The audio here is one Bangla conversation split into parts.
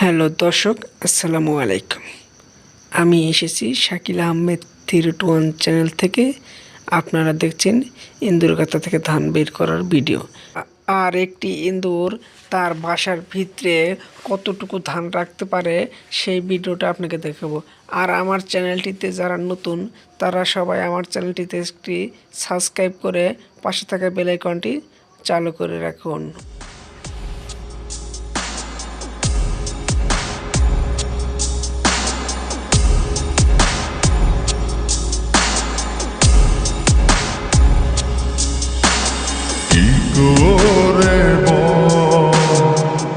হ্যালো দর্শক, আসসালামু আলাইকুম। আমি এসেছি শাকিল আহমেদ 321 চ্যানেল থেকে। আপনারা দেখছেন ইন্দুর গাথা থেকে ধান বের করার ভিডিও। আর একটি ইন্দুর তার বাসার ভিতরে কতটুকু ধান রাখতে পারে সেই ভিডিওটা আপনাকে দেখাবো। আর আমার চ্যানেলটিতে যারা নতুন তারা সবাই আমার চ্যানেলটিতে একটি সাবস্ক্রাইব করে পাশে থাকা বেল আইকনটি চালু করে রাখুন। করে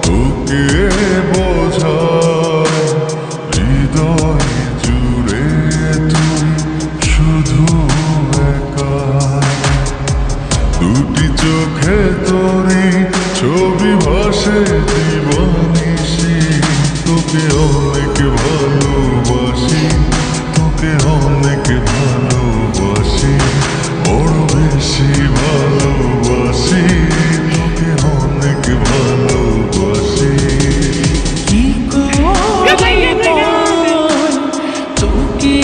তোকে বোঝায় হৃদয় জুড়ে তুই শুধু একা, দুটি চোখে তোরই ছবি ভাসে জীবনিশি। তোকে অনেক ভালোবাসি, তোকে অনেক ভালোবাসি, বড় বেশি ভালোবাসি, তোকে অনেক ভালোবাসি। কি করে বল তোকে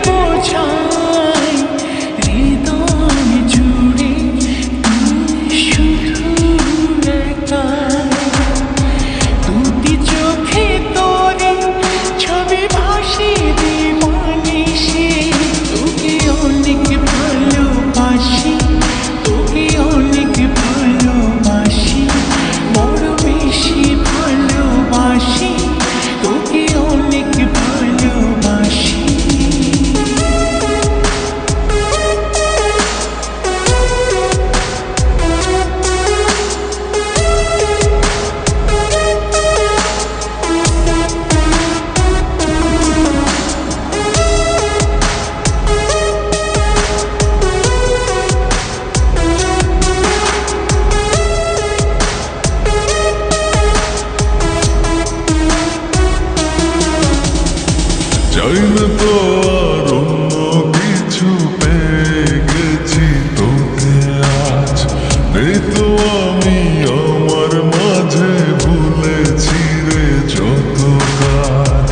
বোঝাই হৃদয় জুড়ে তুই শুধু একা, দুটি চোখে তোরে ছবি ভাসে দিবানিশি। তোকে অনেক ভালোবাসি, তোকে অনেক ভালোবাসি, বড় বেশি ভালোবাসি, তোকে অনেক ভালোবাসি। চাই না তো আর অন্য কিছু, পেয়ে গেছি তোকে আজ। নেই তো আমি আমার মাঝে, ভুলেছি রে যত কাজ।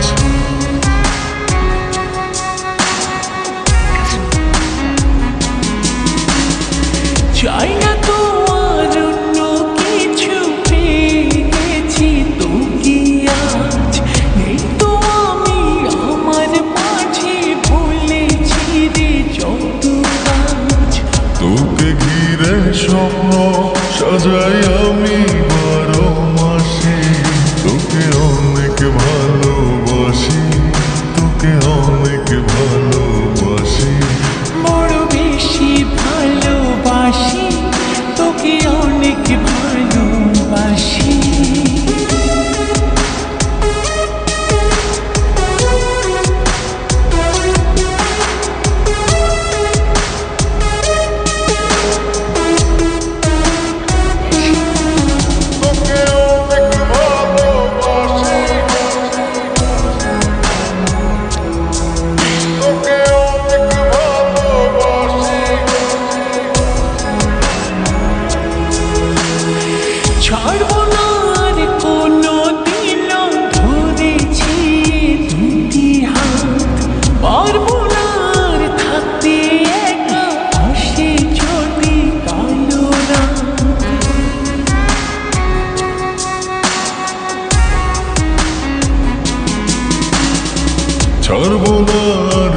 চাই না তো আর অন্য কিছু, পেয়ে গেছি তোকে আজ। নেই তো আমি আমার মাঝে, ভুলেছি রে যত কাজ। তোকে ঘিরে স্বপ্ন সাজাই আমি 12 মাসে। তোকে অনেক ভালোবাসি, তোকে অনেক ভালোবাসি, বড় বেশি ভালোবাসি, তোকে অনেক ভালোবাসি। তোকে অনেক ভালোবাসি, তোকে অনেক ভালোবাসি। ছাড়বো না আর কোনো দিন, ধরেছি দুটি হাত। পারবো না আর থাকতে একা, আসে যদি কালো রাত। ছাড়বো না আর